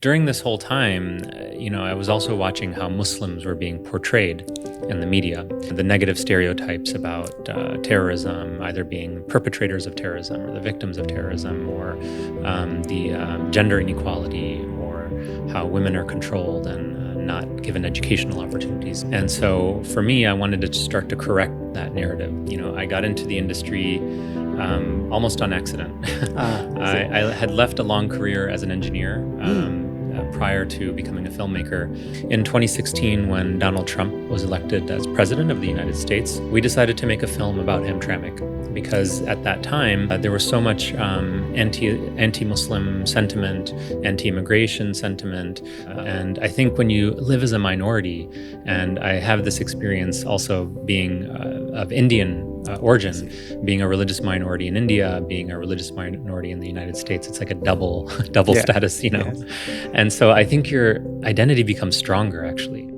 During this whole time, I was also watching how Muslims were being portrayed in the media. The negative stereotypes about terrorism, either being perpetrators of terrorism or the victims of terrorism, or the gender inequality, or how women are controlled and not given educational opportunities. And so for me, I wanted to start to correct that narrative. I got into the industry almost on accident. I had left a long career as an engineer prior to becoming a filmmaker. In 2016, when Donald Trump was elected as president of the United States, we decided to make a film about Hamtramck because at that time there was so much anti-Muslim sentiment, anti-immigration sentiment, and I think when you live as a minority, and I have this experience also being of Indian origin, being a religious minority in India, being a religious minority in the United States, it's like a double status, Yes. And so I think your identity becomes stronger, actually.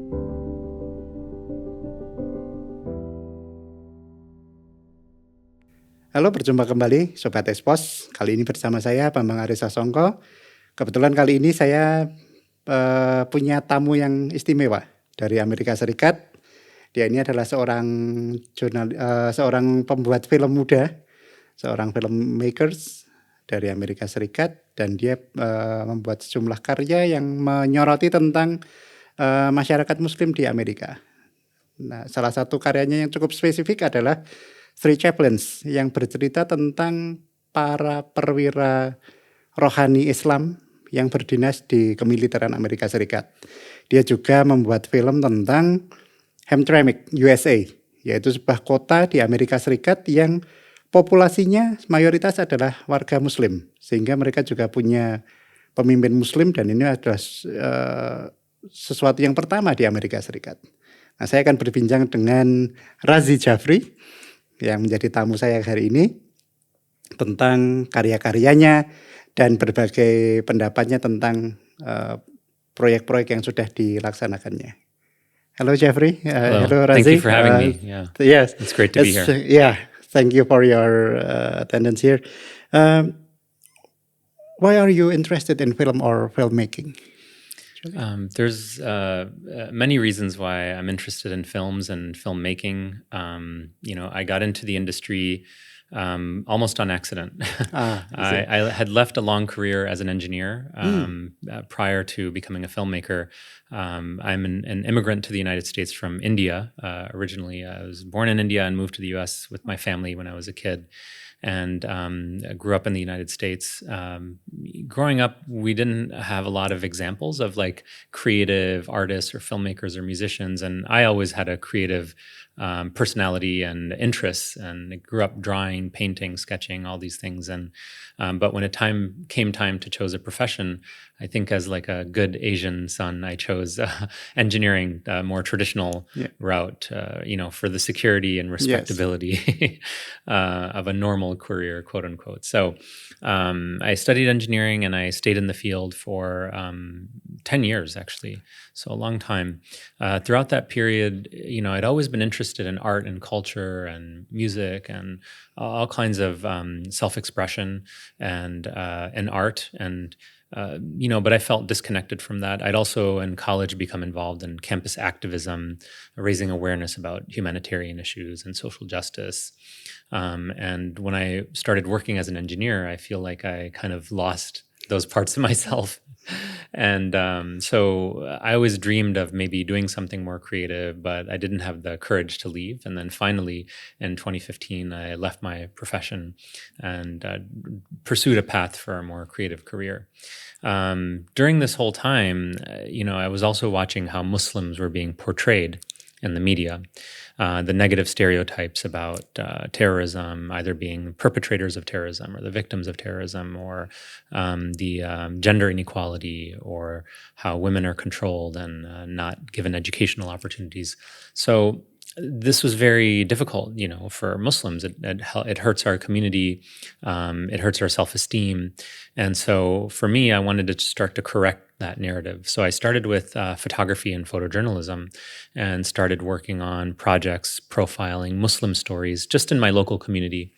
Halo, berjumpa kembali Sobat Espos. Kali ini bersama saya Bambang Arisa Songko. Kebetulan kali ini saya punya tamu yang istimewa dari Amerika Serikat. Dia ini adalah seorang pembuat film muda, seorang filmmakers dari Amerika Serikat, dan dia membuat sejumlah karya yang menyoroti tentang masyarakat Muslim di Amerika. Nah, salah satu karyanya yang cukup spesifik adalah Three Chaplains yang bercerita tentang para perwira rohani Islam yang berdinas di kemiliteran Amerika Serikat. Dia juga membuat film tentang Hamtramck, USA, yaitu sebuah kota di Amerika Serikat yang populasinya mayoritas adalah warga Muslim, sehingga mereka juga punya pemimpin Muslim, dan ini adalah sesuatu yang pertama di Amerika Serikat. Nah, saya akan berbincang dengan Razi Jafri yang menjadi tamu saya hari ini tentang karya-karyanya dan berbagai pendapatnya tentang proyek-proyek yang sudah dilaksanakannya. Hello, Jeffrey. Hello, Razi. Thank you for having me. Yeah. Yes, it's great to be here. Thank you for your attendance here. Why are you interested in film or filmmaking? There's many reasons why I'm interested in films and filmmaking. I got into the industry almost on accident. I had left a long career as an engineer prior to becoming a filmmaker. I'm an immigrant to the United States from India. Originally, I was born in India and moved to the U.S. with my family when I was a kid. And I grew up in the United States. Growing up, we didn't have a lot of examples of like creative artists or filmmakers or musicians. And I always had a creative personality and interests, and I grew up drawing, painting, sketching, all these things. And but when came time to choose a profession, I think as like a good Asian son, I chose engineering, more traditional route, for the security and respectability of a normal career, quote unquote. So I studied engineering and I stayed in the field for 10 years, actually. So a long time. Throughout that period, I'd always been interested in art and culture and music and all kinds of self-expression and art. And but I felt disconnected from that. I'd also in college become involved in campus activism, raising awareness about humanitarian issues and social justice. And when I started working as an engineer, I feel like I kind of lost those parts of myself. And so I always dreamed of maybe doing something more creative, but I didn't have the courage to leave. And then finally, in 2015, I left my profession and pursued a path for a more creative career. During this whole time, I was also watching how Muslims were being portrayed in the media. The negative stereotypes about terrorism, either being perpetrators of terrorism or the victims of terrorism, or the gender inequality, or how women are controlled and not given educational opportunities. So this was very difficult, for Muslims. It hurts our community. It hurts our self-esteem. And so for me, I wanted to start to correct that narrative. So I started with photography and photojournalism and started working on projects profiling Muslim stories just in my local community.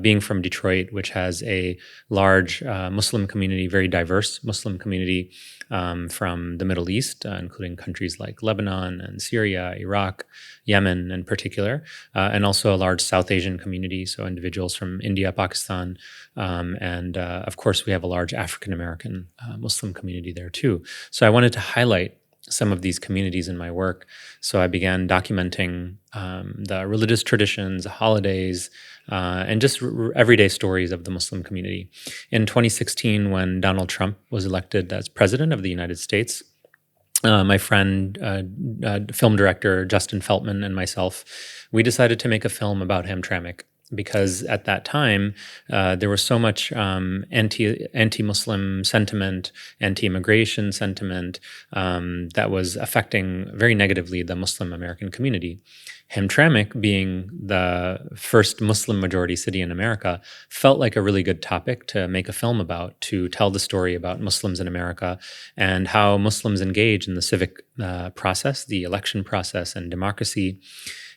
being from Detroit, which has a large Muslim community, very diverse Muslim community from the Middle East, including countries like Lebanon and Syria, Iraq, Yemen in particular, and also a large South Asian community, so individuals from India, Pakistan, and of course we have a large African American Muslim community there too. So I wanted to highlight some of these communities in my work. So I began documenting the religious traditions, holidays, and just everyday stories of the Muslim community. In 2016, when Donald Trump was elected as president of the United States, my friend, film director Justin Feltman, and myself, we decided to make a film about Hamtramck, because at that time there was so much anti-Muslim sentiment, anti-immigration sentiment that was affecting very negatively the Muslim American community. Hamtramck, being the first Muslim majority city in America, felt like a really good topic to make a film about, to tell the story about Muslims in America and how Muslims engage in the civic process, the election process, and democracy.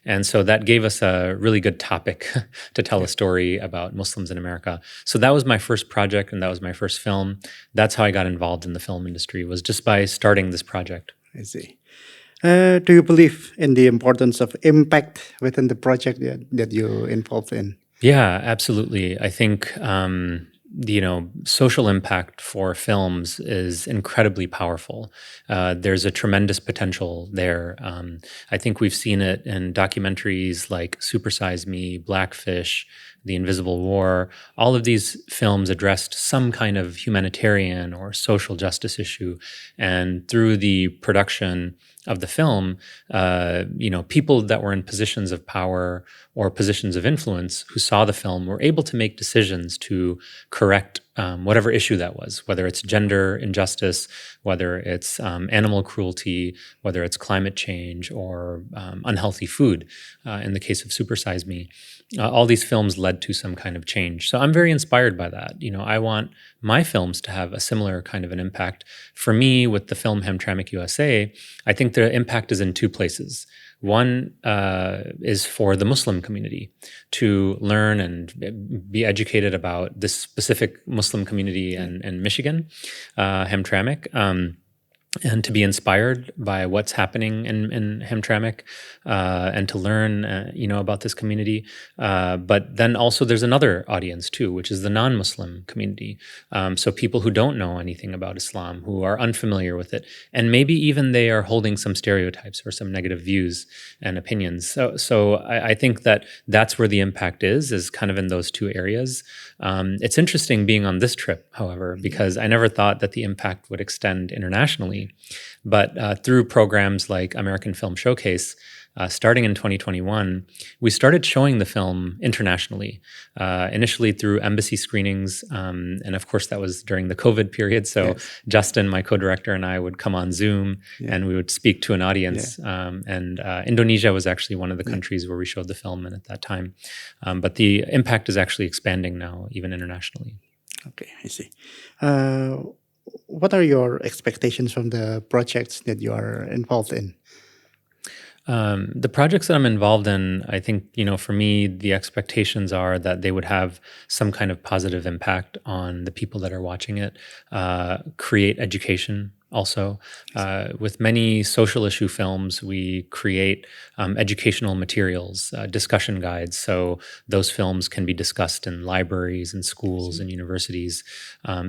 And so that gave us a really good topic to tell a story about Muslims in America. So that was my first project, and that was my first film. That's how I got involved in the film industry, was just by starting this project. I see. Do you believe in the importance of impact within the project that you're involved in? Yeah, absolutely. I think social impact for films is incredibly powerful. There's a tremendous potential there. I think we've seen it in documentaries like Super Size Me, Blackfish, The Invisible War. All of these films addressed some kind of humanitarian or social justice issue. And through the production of the film, people that were in positions of power or positions of influence who saw the film were able to make decisions to correct whatever issue that was, whether it's gender injustice, whether it's animal cruelty, whether it's climate change or unhealthy food. In the case of Super Size Me, all these films led to some kind of change. So I'm very inspired by that. I want my films to have a similar kind of an impact. For me, with the film Hamtramck USA, I think the impact is in two places. One is for the Muslim community to learn and be educated about this specific Muslim community in Michigan, Hamtramck, and to be inspired by what's happening in Hamtramck, and to learn, about this community. But then also there's another audience too, which is the non-Muslim community. So people who don't know anything about Islam, who are unfamiliar with it, and maybe even they are holding some stereotypes or some negative views and opinions. So I think that's where the impact is kind of in those two areas. It's interesting being on this trip, however, because I never thought that the impact would extend internationally. But through programs like American Film Showcase, starting in 2021, we started showing the film internationally, initially through embassy screenings. And of course, that was during the COVID period. So Justin, my co-director, and I would come on Zoom and we would speak to an audience. And Indonesia was actually one of the countries where we showed the film at that time. But the impact is actually expanding now, even internationally. Okay, I see. What are your expectations from the projects that you are involved in? The projects that I'm involved in, I think, for me, the expectations are that they would have some kind of positive impact on the people that are watching it, create education. Also, with many social issue films, we create educational materials, discussion guides. So those films can be discussed in libraries and schools and universities.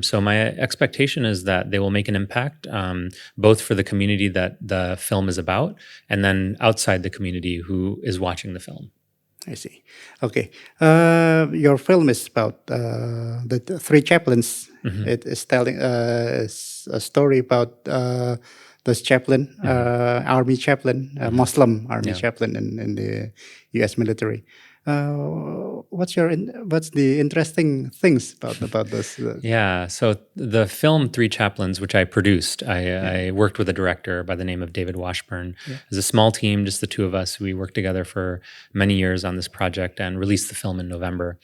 So my expectation is that they will make an impact, both for the community that the film is about, and then outside the community who is watching the film. I see. Okay. Your film is about the three chaplains. Mm-hmm. It is telling a story about this chaplain, army chaplain, Muslim army chaplain in the U.S. military. What's the interesting things about this? Yeah, so the film Three Chaplains, which I produced, I worked with a director by the name of David Washburn. It was a small team, just the two of us. We worked together for many years on this project and released the film in November.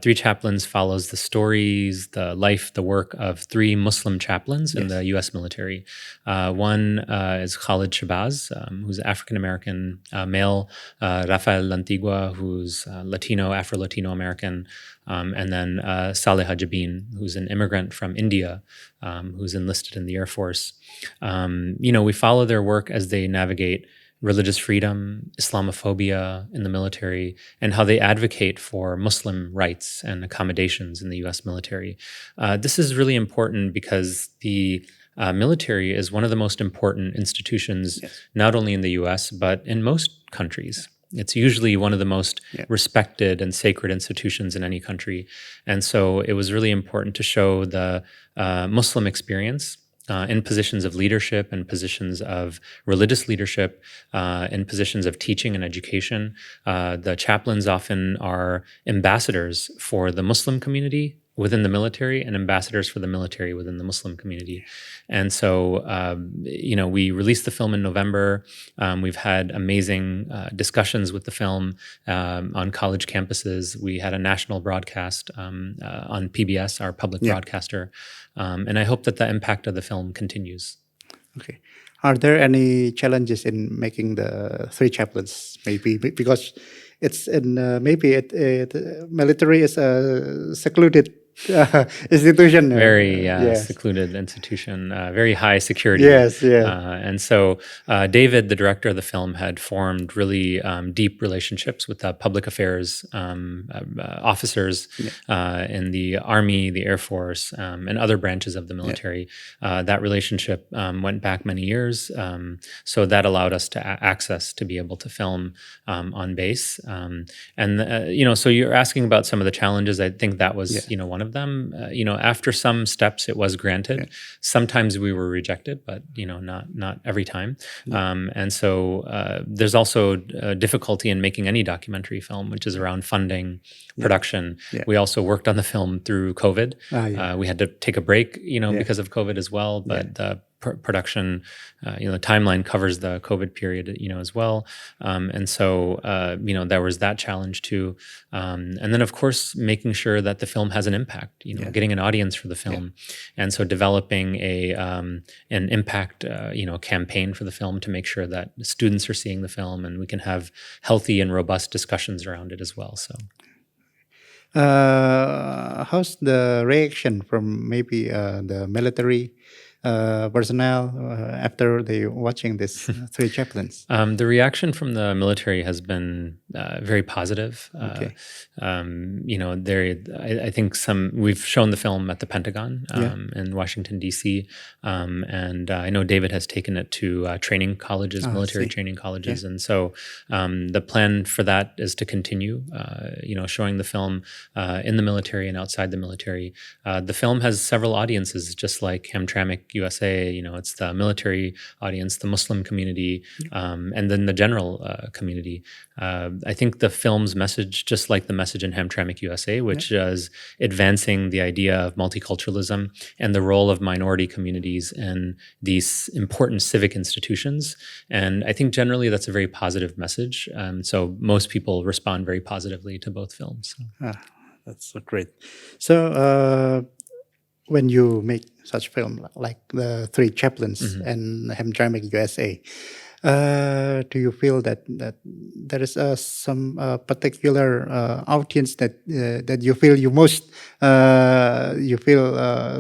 Three Chaplains follows the stories, the life, the work of three Muslim chaplains in the U.S. military. One is Khalid Shabazz, who's an African-American male, Rafael Lantigua, who's who's Afro-Latino American, and then Saleha Jabin, who's an immigrant from India, who's enlisted in the Air Force. We follow their work as they navigate religious freedom, Islamophobia in the military, and how they advocate for Muslim rights and accommodations in the U.S. military. This is really important because the military is one of the most important institutions, not only in the U.S., but in most countries. It's usually one of the most respected and sacred institutions in any country. And so it was really important to show the Muslim experience in positions of leadership and positions of religious leadership, in positions of teaching and education. The chaplains often are ambassadors for the Muslim community within the military and ambassadors for the military within the Muslim community. And so, we released the film in November. We've had amazing discussions with the film on college campuses. We had a national broadcast on PBS, our public broadcaster. And I hope that the impact of the film continues. Okay. Are there any challenges in making the three chaplains? Maybe because it's in military is a secluded institution. Very secluded institution, very high security. Yes. And so David, the director of the film, had formed really deep relationships with the public affairs officers in the Army, the Air Force, and other branches of the military. That relationship went back many years. So that allowed us to access to be able to film on base. So you're asking about some of the challenges. I think that was, one of them. After some steps, it was granted. Sometimes we were rejected, but not every time. And so there's also difficulty in making any documentary film, which is around funding, production. We also worked on the film through COVID. We had to take a break, because of COVID as well. But the production, the timeline covers the COVID period, as well. And so, there was that challenge too. And then, of course, making sure that the film has an impact, getting an audience for the film. And so developing an impact, campaign for the film to make sure that students are seeing the film and we can have healthy and robust discussions around it as well. So. How's the reaction from maybe the military personnel after they watching this three chaplains? The reaction from the military has been very positive. I think we've shown the film at the Pentagon in Washington, D.C. And I know David has taken it to training colleges, military training colleges. And so the plan for that is to continue, showing the film in the military and outside the military. The film has several audiences, just like Hamtramck, USA. It's the military audience, the Muslim community, and then the general community. I think the film's message, just like the message in Hamtramck, USA, which is advancing the idea of multiculturalism and the role of minority communities in these important civic institutions. And I think generally that's a very positive message. So most people respond very positively to both films. That's so great. So when you make such film like the Three Chaplains and Hamtramck, USA, do you feel that there is some particular audience that you feel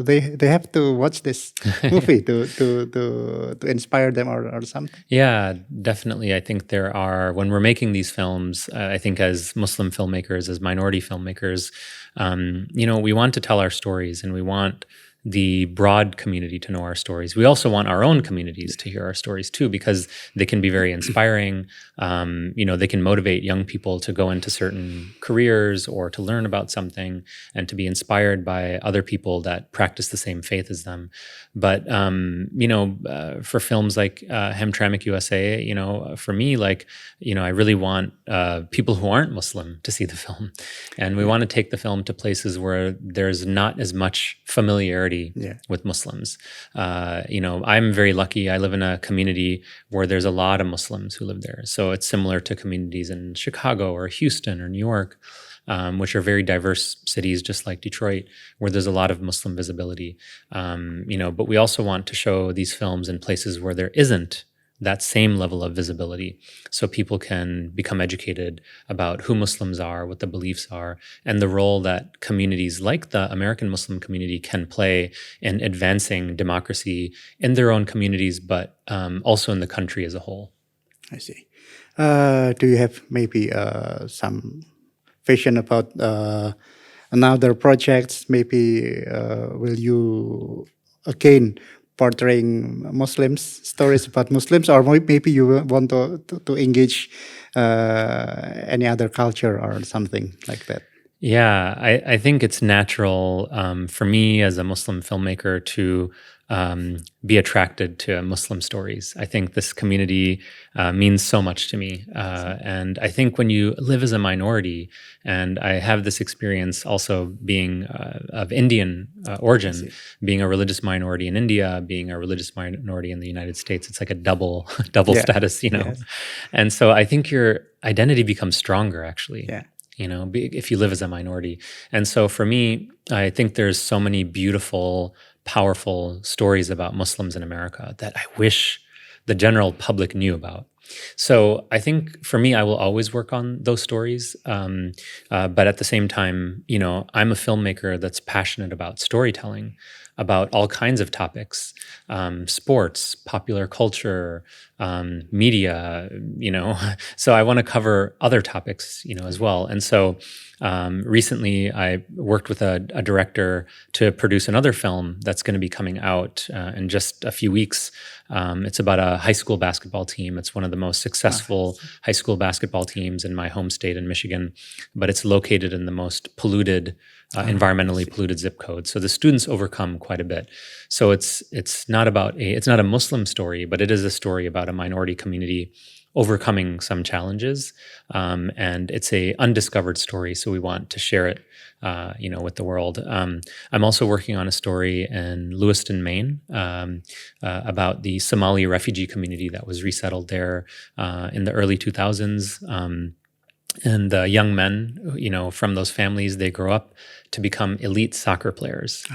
they have to watch this movie to inspire them or something? Yeah, definitely. I think there are, when we're making these films, I think as Muslim filmmakers, as minority filmmakers, we want to tell our stories and we want the broad community to know our stories. We also want our own communities to hear our stories too, because they can be very inspiring. They can motivate young people to go into certain careers or to learn about something and to be inspired by other people that practice the same faith as them. But, for films like Hamtramck, USA, for me, I really want people who aren't Muslim to see the film. And we want to take the film to places where there's not as much familiarity with Muslims. I'm very lucky. I live in a community where there's a lot of Muslims who live there. So it's similar to communities in Chicago or Houston or New York, which are very diverse cities, just like Detroit, where there's a lot of Muslim visibility. But we also want to show these films in places where there isn't that same level of visibility, so people can become educated about who Muslims are, what the beliefs are, and the role that communities like the American Muslim community can play in advancing democracy in their own communities, but also in the country as a whole. I see. Do you have maybe some vision about another projects? Maybe will you again portraying Muslims, stories about Muslims, or maybe you want to engage any other culture or something like that? Yeah, I think it's natural for me as a Muslim filmmaker to be attracted to Muslim stories. I think this community means so much to me. And I think when you live as a minority, and I have this experience also being of Indian origin, being a religious minority in India, being a religious minority in the United States, it's like a double status, you know. Yes. And so I think your identity becomes stronger, actually. Yeah. You know, if you live as a minority. And so for me, I think there's so many beautiful, powerful stories about Muslims in America that I wish the general public knew about. So I think for me, I will always work on those stories. But at the same time, you know, I'm a filmmaker that's passionate about storytelling, about all kinds of topics, sports, popular culture, media, you know. So I want to cover other topics, you know, as well. And so recently I worked with a director to produce another film that's going to be coming out in just a few weeks. It's about a high school basketball team. It's one of the most successful high school basketball teams in my home state in Michigan, but it's located in the most polluted, environmentally polluted zip code. So the students overcome quite a bit. So it's not a Muslim story, but it is a story about a minority community overcoming some challenges, and it's a undiscovered story. So we want to share it, you know, with the world. I'm also working on a story in Lewiston, Maine, about the Somali refugee community that was resettled there in the early 2000s. And the young men, you know, from those families, they grow up to become elite soccer players.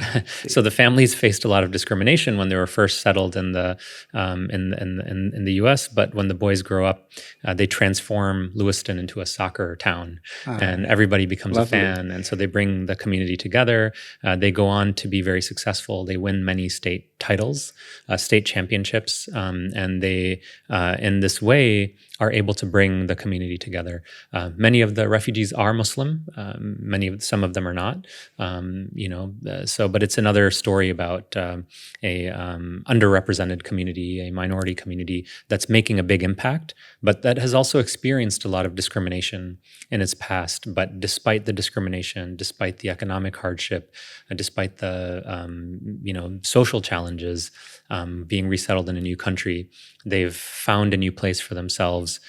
So the families faced a lot of discrimination when they were first settled in the U.S. But when the boys grow up, they transform Lewiston into a soccer town, and everybody becomes a fan. And so they bring the community together. They go on to be very successful. They win many state titles, state championships, and they, in this way, are able to bring the community together. Many of the refugees are Muslim. Some of them are not. You know, but it's another story about a underrepresented community, a minority community that's making a big impact, but that has also experienced a lot of discrimination in its past. But despite the discrimination, despite the economic hardship, and despite the you know, social challenges, being resettled in a new country, they've found a new place for themselves,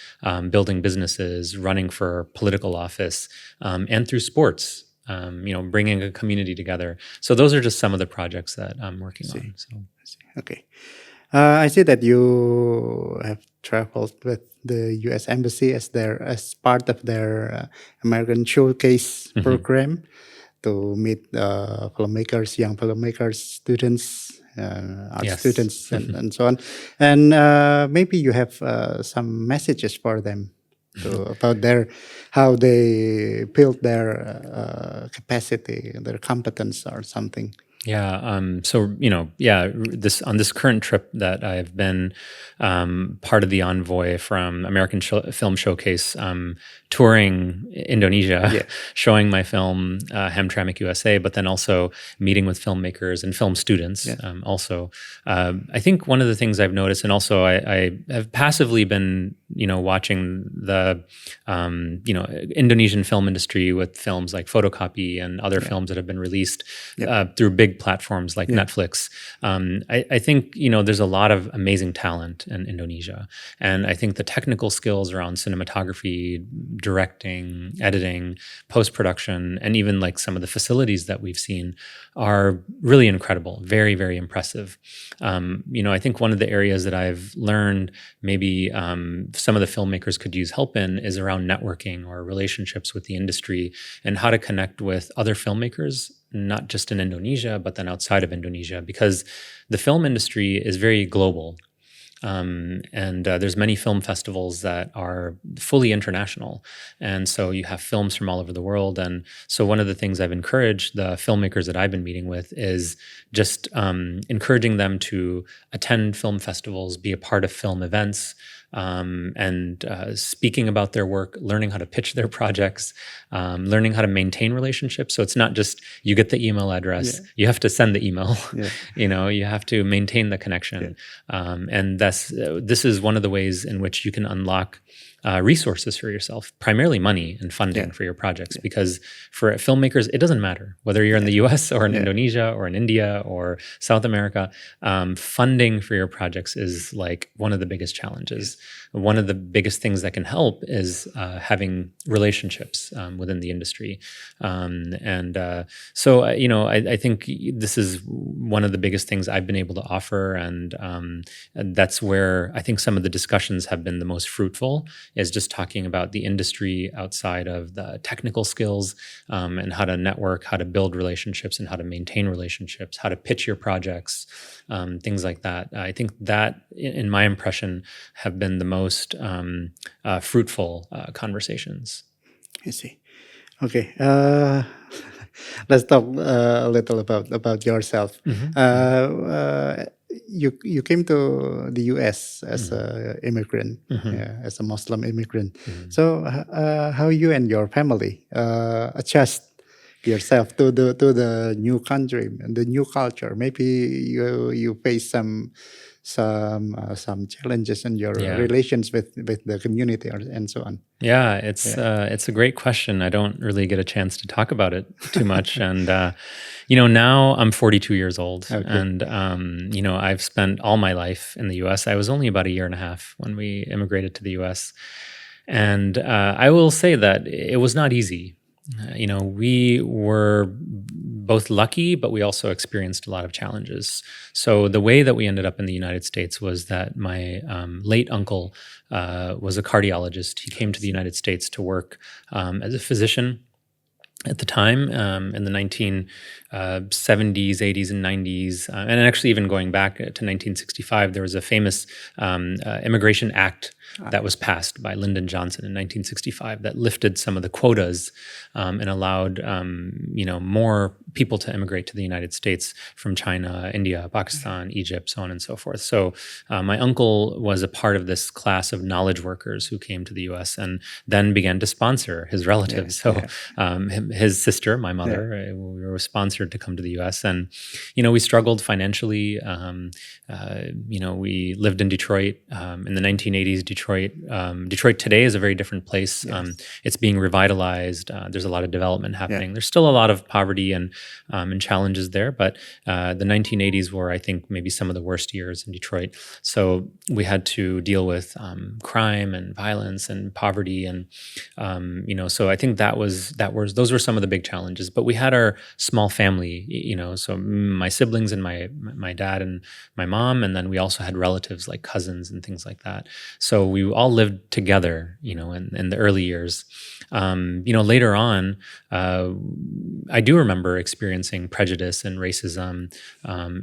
building businesses, running for political office, and through sports. You know, bringing a community together. So those are just some of the projects that I'm working on. So. Okay. I see that you have traveled with the U.S. Embassy as part of their American Showcase program to meet filmmakers, young filmmakers, students, art students, and so on. And maybe you have some messages for them. About how they build their capacity, their competence, or something. Yeah. So, you know, on this current trip that I've been part of the envoy from American Film Showcase, touring Indonesia, showing my film, Hamtramck, USA, but then also meeting with filmmakers and film students. Also, I think one of the things I've noticed, and also I have passively been, you know, watching the, you know, Indonesian film industry with films like Photocopy and other films that have been released through big platforms like Netflix. I think, you know, there's a lot of amazing talent in Indonesia. And I think the technical skills around cinematography, directing, editing, post-production, and even like some of the facilities that we've seen are really incredible, very, very impressive. You know, I think one of the areas that I've learned maybe some of the filmmakers could use help in is around networking or relationships with the industry and how to connect with other filmmakers, not just in Indonesia, but then outside of Indonesia, because the film industry is very global. And there's many film festivals that are fully international. And so you have films from all over the world. And so one of the things I've encouraged the filmmakers that I've been meeting with is just encouraging them to attend film festivals, be a part of film events, and speaking about their work, learning how to pitch their projects, learning how to maintain relationships. So it's not just you get the email address, you have to send the email, you have to maintain the connection. And this is one of the ways in which you can unlock resources for yourself, primarily money and funding for your projects. Because for filmmakers, it doesn't matter whether you're in the US or in Indonesia or in India or South America, funding for your projects is like one of the biggest challenges. One of the biggest things that can help is having relationships within the industry. So I think this is one of the biggest things I've been able to offer. And that's where I think some of the discussions have been the most fruitful, is just talking about the industry outside of the technical skills, and how to network, how to build relationships, and how to maintain relationships, how to pitch your projects, things like that. I think that, in my impression, have been the most fruitful conversations. I see. Okay. Let's talk a little about yourself. You came to the U.S. as an immigrant, as a Muslim immigrant. So how you and your family adjust yourself to the new country and the new culture? Maybe you face some challenges in your relations with the community and so on. Yeah, it's a great question. I don't really get a chance to talk about it too much. And now I'm 42 years old, and I've spent all my life in the U.S. I was only about a year and a half when we immigrated to the U.S. And I will say that it was not easy. We were both lucky, but we also experienced a lot of challenges. So the way that we ended up in the United States was that my late uncle was a cardiologist. He came to the United States to work as a physician at the time, in the 1970s, 80s, and 90s. And actually even going back to 1965, there was a famous Immigration Act that was passed by Lyndon Johnson in 1965 that lifted some of the quotas and allowed more people to immigrate to the United States from China, India, Pakistan, Egypt, so on and so forth. So my uncle was a part of this class of knowledge workers who came to the U.S. and then began to sponsor his relatives. His sister, my mother, we were sponsored to come to the U.S. And we struggled financially. We lived in Detroit in the 1980s. Detroit today is a very different place. It's being revitalized. There's a lot of development happening. There's still a lot of poverty and challenges there, but the 1980s were, I think, maybe some of the worst years in Detroit. So we had to deal with crime and violence and poverty, and so I think those were some of the big challenges. But we had our small family, so my siblings and my dad and my mom, and then we also had relatives like cousins and things like that. So we all lived together, in the early years. Later on, I do remember experiencing prejudice and racism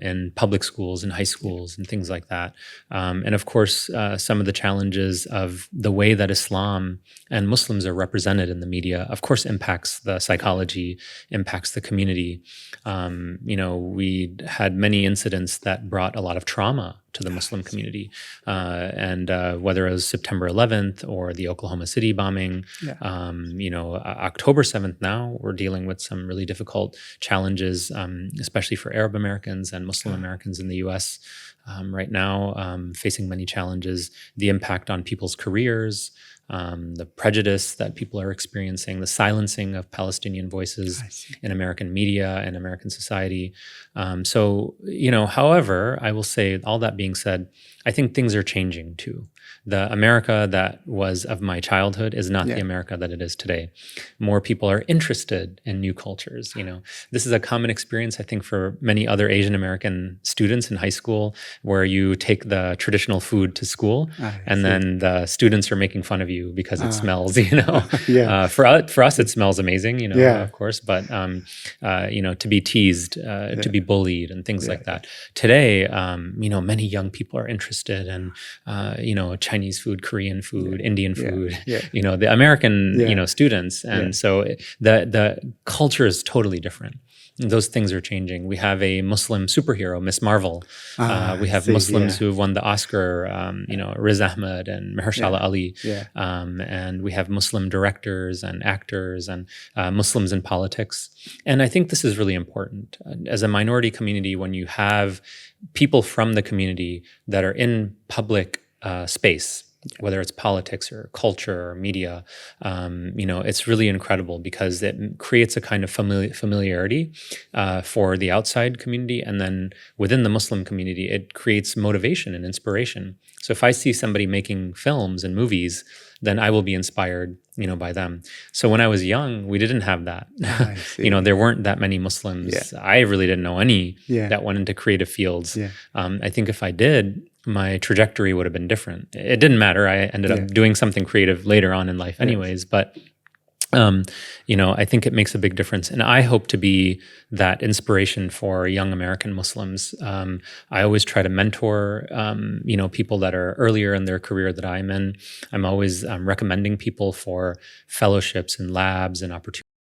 in public schools and high schools and things like that. And of course, some of the challenges of the way that Islam and Muslims are represented in the media, of course, impacts the psychology, impacts the community. We had many incidents that brought a lot of trauma to the Muslim community. And whether it was September 11th or the Oklahoma City bombing, October 7th now, we're dealing with some really difficult challenges, especially for Arab Americans and Muslim Americans in the U.S. Right now, facing many challenges, the impact on people's careers, the prejudice that people are experiencing, the silencing of Palestinian voices in American media and American society. However, I will say, all that being said, I think things are changing too. The America that was of my childhood is not the America that it is today. More people are interested in new cultures. This is a common experience, I think, for many other Asian American students in high school, where you take the traditional food to school, and then the students are making fun of you because it smells. For us, it smells amazing. Of course, but to be teased, to be bullied, and things like that. Today, many young people are interested in, Chinese food, Korean food, Indian food, the American, students. And so the culture is totally different. Those things are changing. We have a Muslim superhero, Miss Marvel. We have Muslims who have won the Oscar, Riz Ahmed and Mahershala Ali. And we have Muslim directors and actors and Muslims in politics. And I think this is really important. As a minority community, when you have people from the community that are in public space, whether it's politics or culture or media, it's really incredible because it creates a kind of familiarity for the outside community. And then within the Muslim community, it creates motivation and inspiration. So if I see somebody making films and movies, then I will be inspired, by them. So when I was young, we didn't have that. There weren't that many Muslims. I really didn't know any that went into creative fields. I think if I did, my trajectory would have been different. It didn't matter. I ended up doing something creative later on in life anyways, but I think it makes a big difference. And I hope to be that inspiration for young American Muslims. I always try to mentor, people that are earlier in their career that I'm in. I'm always recommending people for fellowships and labs and opportunities.